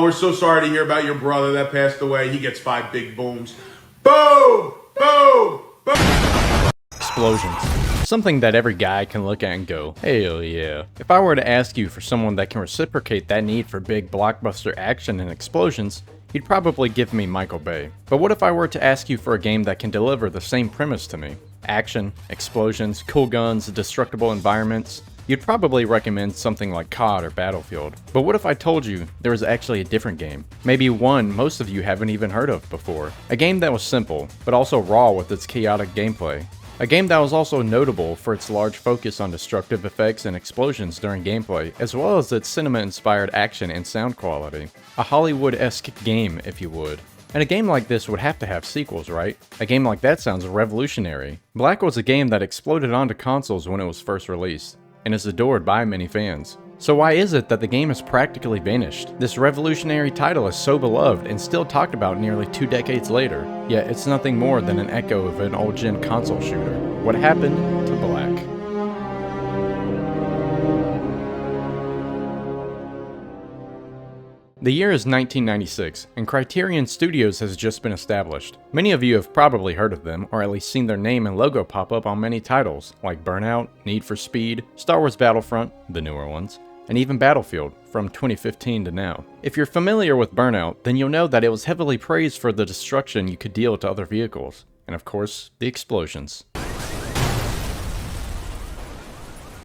Oh, we're so sorry to hear about your brother that passed away. He gets 5 big booms. Boom! Boom! Boom! Explosions. Something that every guy can look at and go, hell yeah. If I were to ask you for someone that can reciprocate that need for big blockbuster action and explosions, you'd probably give me Michael Bay. But what if I were to ask you for a game that can deliver the same premise to me? Action, explosions, cool guns, destructible environments. You'd probably recommend something like COD or Battlefield. But what if I told you there was actually a different game? Maybe one most of you haven't even heard of before. A game that was simple, but also raw with its chaotic gameplay. A game that was also notable for its large focus on destructive effects and explosions during gameplay, as well as its cinema-inspired action and sound quality. A Hollywood-esque game, if you would. And a game like this would have to have sequels, right? A game like that sounds revolutionary. Black was a game that exploded onto consoles when it was first released, and is adored by many fans. So why is it that the game has practically vanished? This revolutionary title is so beloved and still talked about nearly 2 decades later, yet it's nothing more than an echo of an old-gen console shooter. What happened to Black? The year is 1996, and Criterion Studios has just been established. Many of you have probably heard of them, or at least seen their name and logo pop up on many titles, like Burnout, Need for Speed, Star Wars Battlefront, the newer ones, and even Battlefield, from 2015 to now. If you're familiar with Burnout, then you'll know that it was heavily praised for the destruction you could deal to other vehicles, and of course, the explosions.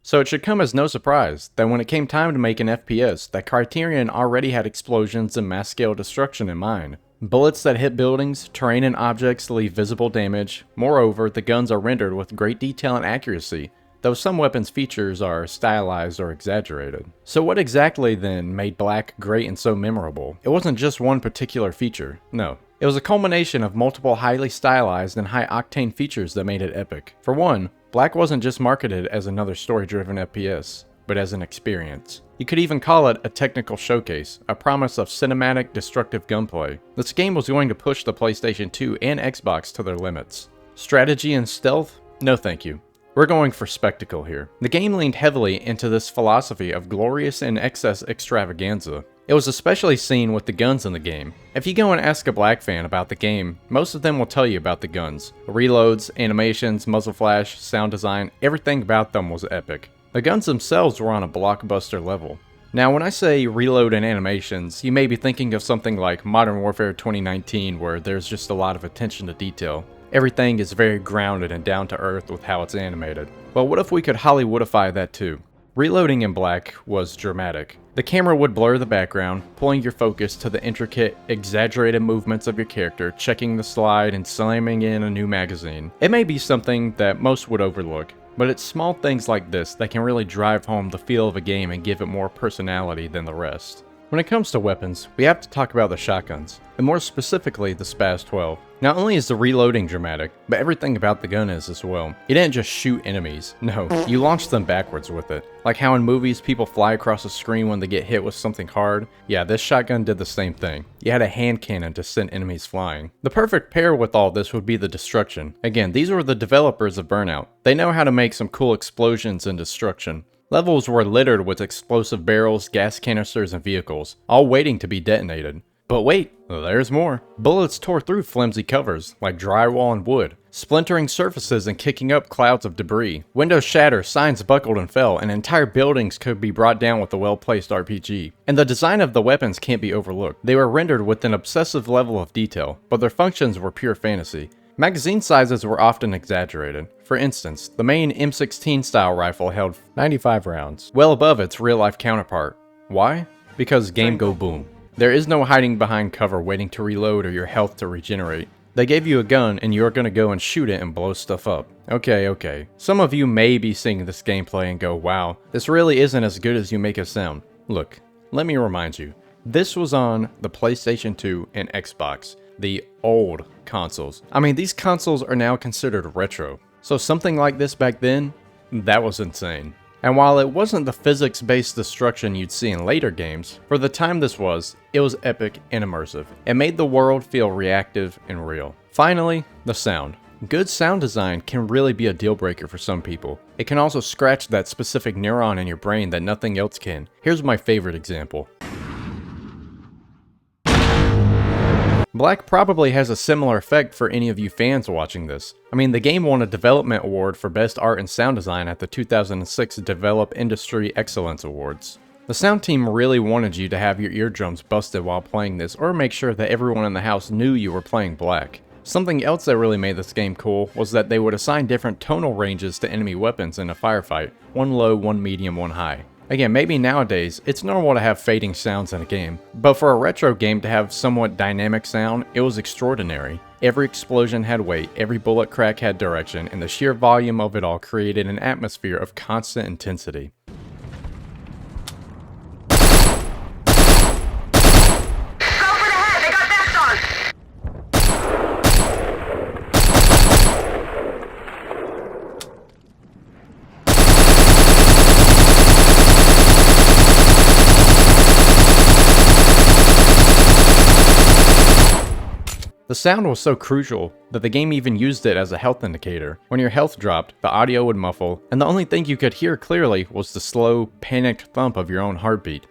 So it should come as no surprise that when it came time to make an FPS, that Criterion already had explosions and mass-scale destruction in mind. Bullets that hit buildings, terrain and objects leave visible damage. Moreover, the guns are rendered with great detail and accuracy, though some weapons' features are stylized or exaggerated. So what exactly then made Black great and so memorable? It wasn't just one particular feature, no. It was a culmination of multiple highly stylized and high-octane features that made it epic. For one, Black wasn't just marketed as another story-driven FPS, but as an experience. You could even call it a technical showcase, a promise of cinematic, destructive gunplay. This game was going to push the PlayStation 2 and Xbox to their limits. Strategy and stealth? No thank you. We're going for spectacle here. The game leaned heavily into this philosophy of glorious and excess extravaganza. It was especially seen with the guns in the game. If you go and ask a Black fan about the game, most of them will tell you about the guns. Reloads, animations, muzzle flash, sound design, everything about them was epic. The guns themselves were on a blockbuster level. Now when I say reload and animations, you may be thinking of something like Modern Warfare 2019 where there's just a lot of attention to detail. Everything is very grounded and down to earth with how it's animated. Well, what if we could Hollywoodify that too? Reloading in Black was dramatic. The camera would blur the background, pulling your focus to the intricate, exaggerated movements of your character, checking the slide and slamming in a new magazine. It may be something that most would overlook, but it's small things like this that can really drive home the feel of a game and give it more personality than the rest. When it comes to weapons, we have to talk about the shotguns, and more specifically the Spaz 12. Not only is the reloading dramatic, but everything about the gun is as well. You didn't just shoot enemies, no, you launched them backwards with it. Like how in movies people fly across the screen when they get hit with something hard, yeah, this shotgun did the same thing. You had a hand cannon to send enemies flying. The perfect pair with all this would be the destruction. Again, these were the developers of Burnout. They know how to make some cool explosions and destruction. Levels were littered with explosive barrels, gas canisters, and vehicles, all waiting to be detonated. But wait, there's more. Bullets tore through flimsy covers, like drywall and wood, splintering surfaces and kicking up clouds of debris. Windows shattered, signs buckled and fell, and entire buildings could be brought down with a well-placed RPG. And the design of the weapons can't be overlooked. They were rendered with an obsessive level of detail, but their functions were pure fantasy. Magazine sizes were often exaggerated. For instance, the main M16 style rifle held 95 rounds, well above its real-life counterpart. Why? Because game go boom. There is no hiding behind cover waiting to reload or your health to regenerate. They gave you a gun and you're gonna go and shoot it and blow stuff up. Okay. Some of you may be seeing this gameplay and go, wow, this really isn't as good as you make it sound. Look, let me remind you, this was on the PlayStation 2 and Xbox. The old consoles. I mean, these consoles are now considered retro. So something like this back then, that was insane. And while it wasn't the physics-based destruction you'd see in later games, for the time this was, it was epic and immersive. It made the world feel reactive and real. Finally, the sound. Good sound design can really be a deal breaker for some people. It can also scratch that specific neuron in your brain that nothing else can. Here's my favorite example. Black probably has a similar effect for any of you fans watching this. I mean, the game won a development award for Best Art and Sound Design at the 2006 Develop Industry Excellence Awards. The sound team really wanted you to have your eardrums busted while playing this, or make sure that everyone in the house knew you were playing Black. Something else that really made this game cool was that they would assign different tonal ranges to enemy weapons in a firefight. One low, one medium, one high. Again, maybe nowadays, it's normal to have fading sounds in a game, but for a retro game to have somewhat dynamic sound, it was extraordinary. Every explosion had weight, every bullet crack had direction, and the sheer volume of it all created an atmosphere of constant intensity. The sound was so crucial that the game even used it as a health indicator. When your health dropped, the audio would muffle, and the only thing you could hear clearly was the slow, panicked thump of your own heartbeat.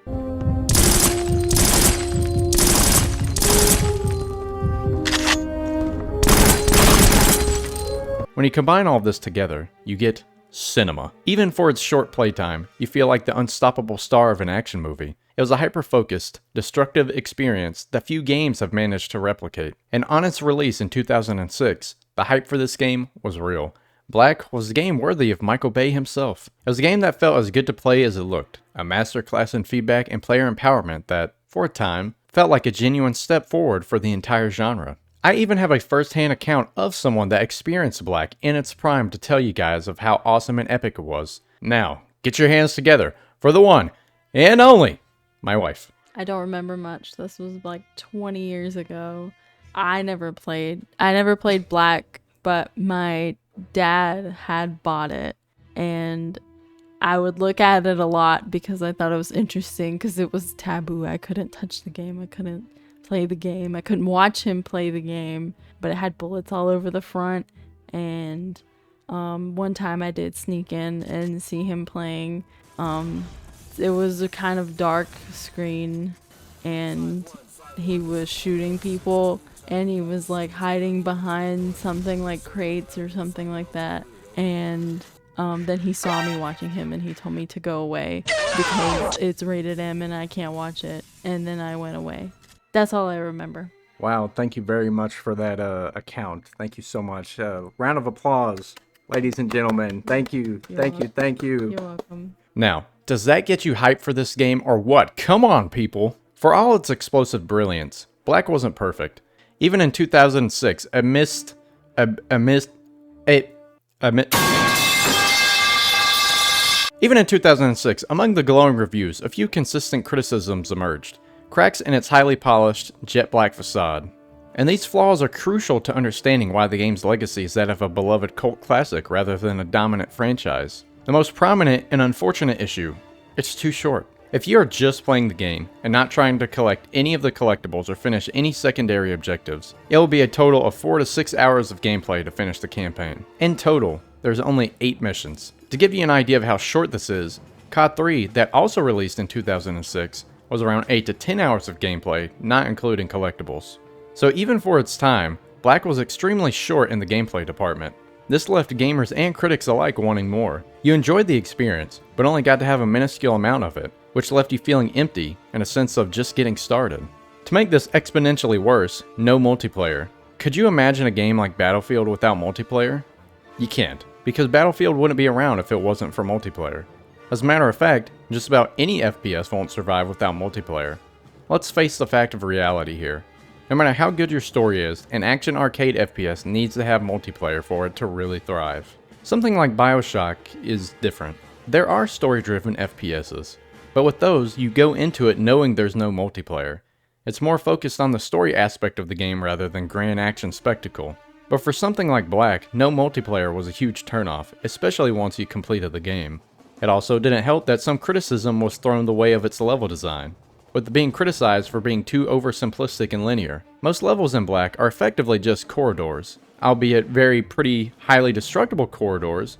When you combine all of this together, you get cinema. Even for its short playtime, you feel like the unstoppable star of an action movie. It was a hyper-focused, destructive experience that few games have managed to replicate. And on its release in 2006, the hype for this game was real. Black was a game worthy of Michael Bay himself. It was a game that felt as good to play as it looked, a masterclass in feedback and player empowerment that, for a time, felt like a genuine step forward for the entire genre. I even have a first-hand account of someone that experienced Black in its prime to tell you guys of how awesome and epic it was. Now, get your hands together for the one and only my wife. I don't remember much. This was like 20 years ago. I never played Black, but my dad had bought it, and I would look at it a lot because I thought it was interesting because it was taboo. I couldn't touch the game. I couldn't play the game. I couldn't watch him play the game, but it had bullets all over the front. And one time I did sneak in and see him playing. It was a kind of dark screen, and he was shooting people, and he was like hiding behind something like crates or something like that. And then he saw me watching him, and he told me to go away because it's rated M and I can't watch it. And then I went away. That's all I remember. Wow, thank you very much for that account. Thank you so much. Round of applause, ladies and gentlemen. Thank you, thank you. You're welcome. Now, does that get you hyped for this game or what? Come on, people. For all its explosive brilliance, Black wasn't perfect. Even in 2006, Even in 2006, among the glowing reviews, a few consistent criticisms emerged. Cracks in its highly polished, jet black facade. And these flaws are crucial to understanding why the game's legacy is that of a beloved cult classic rather than a dominant franchise. The most prominent and unfortunate issue, it's too short. If you are just playing the game and not trying to collect any of the collectibles or finish any secondary objectives, it will be a total of 4 to 6 hours of gameplay to finish the campaign. In total, there's only 8 missions. To give you an idea of how short this is, COD 3, that also released in 2006, was around 8 to 10 hours of gameplay, not including collectibles. So even for its time, Black was extremely short in the gameplay department. This left gamers and critics alike wanting more. You enjoyed the experience, but only got to have a minuscule amount of it, which left you feeling empty and a sense of just getting started. To make this exponentially worse, no multiplayer. Could you imagine a game like Battlefield without multiplayer? You can't, because Battlefield wouldn't be around if it wasn't for multiplayer. As a matter of fact, just about any FPS won't survive without multiplayer. Let's face the fact of reality here. No matter how good your story is, an action arcade FPS needs to have multiplayer for it to really thrive. Something like BioShock is different. There are story-driven FPSs, but with those, you go into it knowing there's no multiplayer. It's more focused on the story aspect of the game rather than grand action spectacle. But for something like Black, no multiplayer was a huge turnoff, especially once you completed the game. It also didn't help that some criticism was thrown the way of its level design, with it being criticized for being too oversimplistic and linear. Most levels in Black are effectively just corridors, albeit very pretty highly destructible corridors,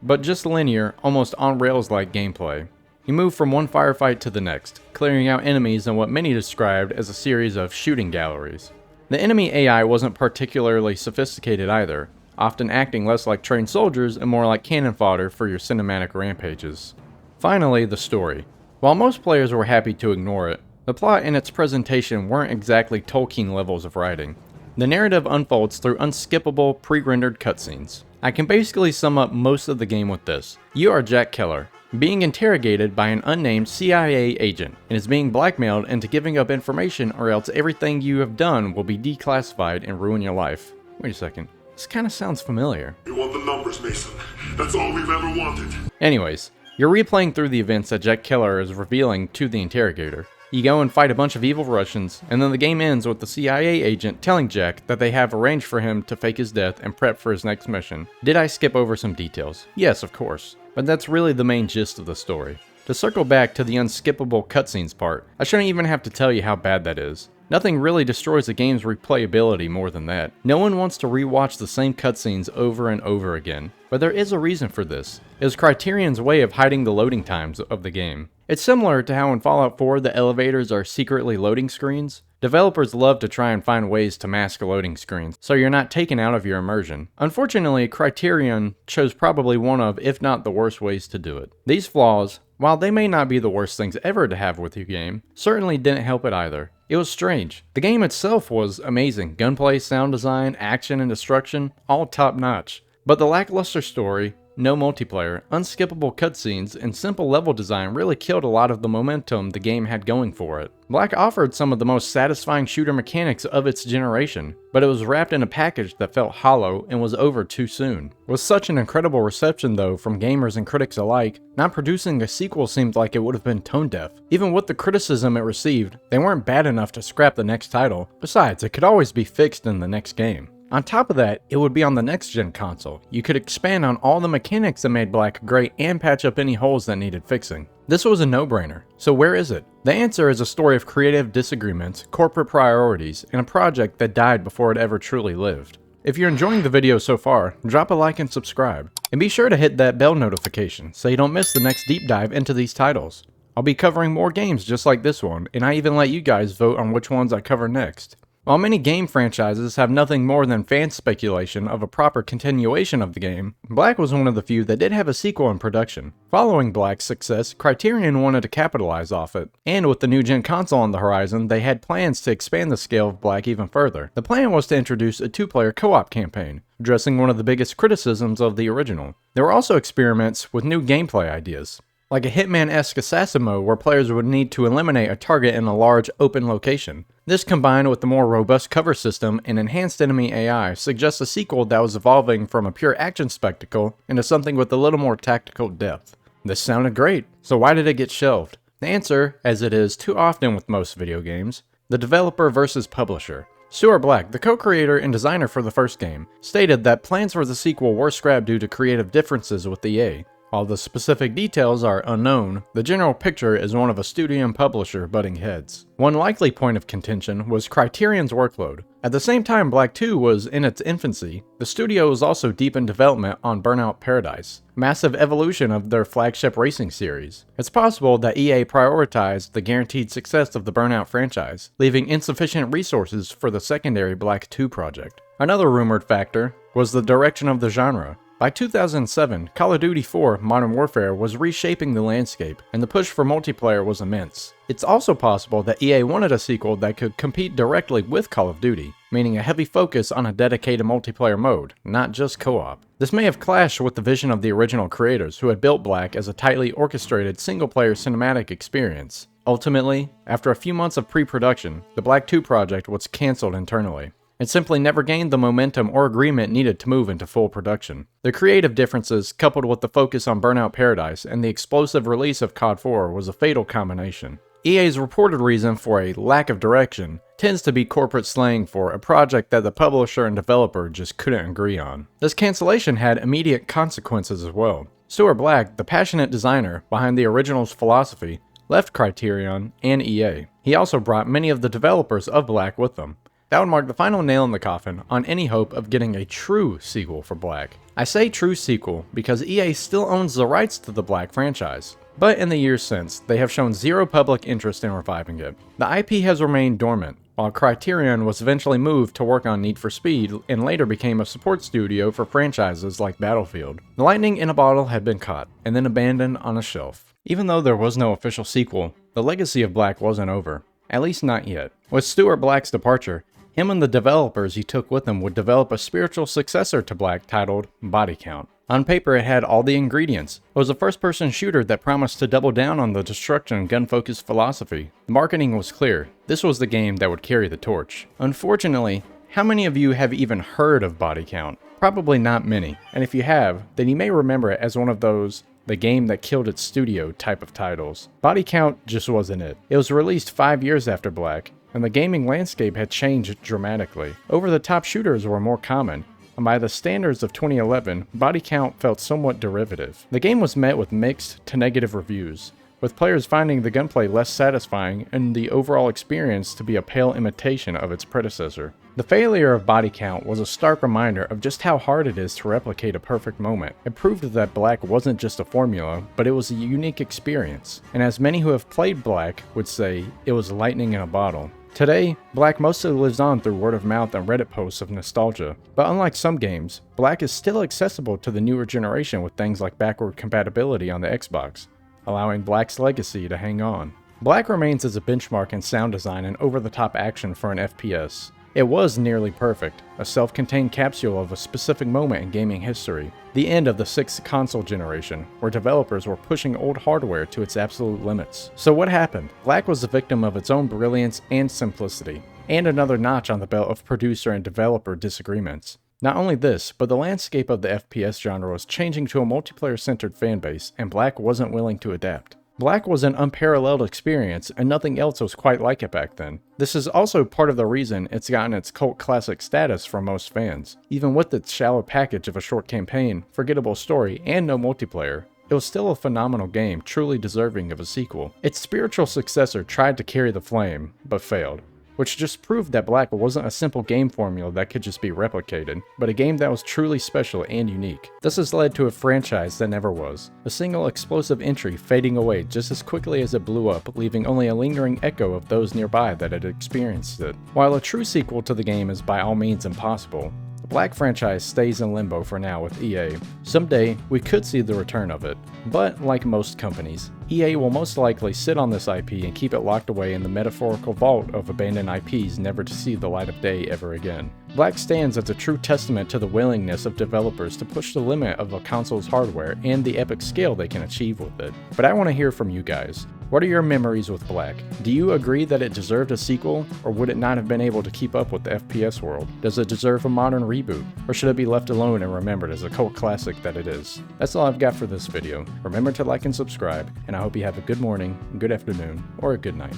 but just linear, almost on-rails-like gameplay. You move from one firefight to the next, clearing out enemies in what many described as a series of shooting galleries. The enemy AI wasn't particularly sophisticated either, often acting less like trained soldiers and more like cannon fodder for your cinematic rampages. Finally, the story. While most players were happy to ignore it, the plot and its presentation weren't exactly Tolkien levels of writing. The narrative unfolds through unskippable, pre-rendered cutscenes. I can basically sum up most of the game with this. You are Jack Keller, being interrogated by an unnamed CIA agent, and is being blackmailed into giving up information or else everything you have done will be declassified and ruin your life. Wait a second, this kinda sounds familiar. You want the numbers, Mason. That's all we've ever wanted. Anyways, you're replaying through the events that Jack Keller is revealing to the interrogator. You go and fight a bunch of evil Russians, and then the game ends with the CIA agent telling Jack that they have arranged for him to fake his death and prep for his next mission. Did I skip over some details? Yes, of course. But that's really the main gist of the story. To circle back to the unskippable cutscenes part, I shouldn't even have to tell you how bad that is. Nothing really destroys a game's replayability more than that. No one wants to rewatch the same cutscenes over and over again. But there is a reason for this. It was Criterion's way of hiding the loading times of the game. It's similar to how in Fallout 4 the elevators are secretly loading screens. Developers love to try and find ways to mask loading screens, so you're not taken out of your immersion. Unfortunately, Criterion chose probably one of, if not the worst ways to do it. These flaws, while they may not be the worst things ever to have with your game, certainly didn't help it either. It was strange. The game itself was amazing. Gunplay, sound design, action, and destruction, all top notch. But the lackluster story, no multiplayer, unskippable cutscenes, and simple level design really killed a lot of the momentum the game had going for it. Black offered some of the most satisfying shooter mechanics of its generation, but it was wrapped in a package that felt hollow and was over too soon. With such an incredible reception though from gamers and critics alike, not producing a sequel seemed like it would have been tone deaf. Even with the criticism it received, they weren't bad enough to scrap the next title. Besides, it could always be fixed in the next game. On top of that, it would be on the next-gen console. You could expand on all the mechanics that made Black great and patch up any holes that needed fixing. This was a no-brainer. So where is it? The answer is a story of creative disagreements, corporate priorities, and a project that died before it ever truly lived. If you're enjoying the video so far, drop a like and subscribe. And be sure to hit that bell notification so you don't miss the next deep dive into these titles. I'll be covering more games just like this one, and I even let you guys vote on which ones I cover next. While many game franchises have nothing more than fan speculation of a proper continuation of the game, Black was one of the few that did have a sequel in production. Following Black's success, Criterion wanted to capitalize off it, and with the new gen console on the horizon, they had plans to expand the scale of Black even further. The plan was to introduce a two-player co-op campaign, addressing one of the biggest criticisms of the original. There were also experiments with new gameplay ideas, like a Hitman-esque assassin mode where players would need to eliminate a target in a large, open location. This combined with the more robust cover system and enhanced enemy AI suggests a sequel that was evolving from a pure action spectacle into something with a little more tactical depth. This sounded great, so why did it get shelved? The answer, as it is too often with most video games, the developer versus publisher. Stuart Black, the co-creator and designer for the first game, stated that plans for the sequel were scrapped due to creative differences with EA. While the specific details are unknown, the general picture is one of a studio and publisher butting heads. One likely point of contention was Criterion's workload. At the same time Black 2 was in its infancy, the studio was also deep in development on Burnout Paradise, massive evolution of their flagship racing series. It's possible that EA prioritized the guaranteed success of the Burnout franchise, leaving insufficient resources for the secondary Black 2 project. Another rumored factor was the direction of the genre. By 2007, Call of Duty 4 Modern Warfare was reshaping the landscape, and the push for multiplayer was immense. It's also possible that EA wanted a sequel that could compete directly with Call of Duty, meaning a heavy focus on a dedicated multiplayer mode, not just co-op. This may have clashed with the vision of the original creators who had built Black as a tightly orchestrated single-player cinematic experience. Ultimately, after a few months of pre-production, the Black 2 project was cancelled internally. It simply never gained the momentum or agreement needed to move into full production. The creative differences, coupled with the focus on Burnout Paradise and the explosive release of COD 4, was a fatal combination. EA's reported reason for a lack of direction tends to be corporate slang for a project that the publisher and developer just couldn't agree on. This cancellation had immediate consequences as well. Stuart Black, the passionate designer behind the original's philosophy, left Criterion and EA. He also brought many of the developers of Black with them. That would mark the final nail in the coffin on any hope of getting a true sequel for Black. I say true sequel because EA still owns the rights to the Black franchise, but in the years since, they have shown zero public interest in reviving it. The IP has remained dormant, while Criterion was eventually moved to work on Need for Speed and later became a support studio for franchises like Battlefield. The lightning in a bottle had been caught and then abandoned on a shelf. Even though there was no official sequel, the legacy of Black wasn't over. At least not yet. With Stuart Black's departure, him and the developers he took with him would develop a spiritual successor to Black titled Body Count. On paper, it had all the ingredients. It was a first-person shooter that promised to double down on the destruction gun-focused philosophy. The marketing was clear. This was the game that would carry the torch. Unfortunately, how many of you have even heard of Body Count? Probably not many. And if you have, then you may remember it as one of those the game that killed its studio type of titles. Body Count just wasn't it. It was released 5 years after Black, and the gaming landscape had changed dramatically. Over-the-top shooters were more common, and by the standards of 2011, Body Count felt somewhat derivative. The game was met with mixed to negative reviews, with players finding the gunplay less satisfying and the overall experience to be a pale imitation of its predecessor. The failure of Body Count was a stark reminder of just how hard it is to replicate a perfect moment. It proved that Black wasn't just a formula, but it was a unique experience, and as many who have played Black would say, it was lightning in a bottle. Today, Black mostly lives on through word of mouth and Reddit posts of nostalgia, but unlike some games, Black is still accessible to the newer generation with things like backward compatibility on the Xbox, allowing Black's legacy to hang on. Black remains as a benchmark in sound design and over-the-top action for an FPS. It was nearly perfect, a self-contained capsule of a specific moment in gaming history, the end of the 6th console generation, where developers were pushing old hardware to its absolute limits. So what happened? Black was the victim of its own brilliance and simplicity, and another notch on the belt of producer and developer disagreements. Not only this, but the landscape of the FPS genre was changing to a multiplayer-centered fanbase, and Black wasn't willing to adapt. Black was an unparalleled experience, and nothing else was quite like it back then. This is also part of the reason it's gotten its cult classic status from most fans. Even with its shallow package of a short campaign, forgettable story, and no multiplayer, it was still a phenomenal game, truly deserving of a sequel. Its spiritual successor tried to carry the flame, but failed, which just proved that Black wasn't a simple game formula that could just be replicated, but a game that was truly special and unique. This has led to a franchise that never was, a single explosive entry fading away just as quickly as it blew up, leaving only a lingering echo of those nearby that had experienced it. While a true sequel to the game is by all means impossible, the Black franchise stays in limbo for now with EA. Someday, we could see the return of it, but like most companies, EA will most likely sit on this IP and keep it locked away in the metaphorical vault of abandoned IPs never to see the light of day ever again. Black stands as a true testament to the willingness of developers to push the limit of a console's hardware and the epic scale they can achieve with it. But I want to hear from you guys. What are your memories with Black? Do you agree that it deserved a sequel, or would it not have been able to keep up with the FPS world? Does it deserve a modern reboot, or should it be left alone and remembered as a cult classic that it is? That's all I've got for this video. Remember to like and subscribe, and I hope you have a good morning, good afternoon, or a good night.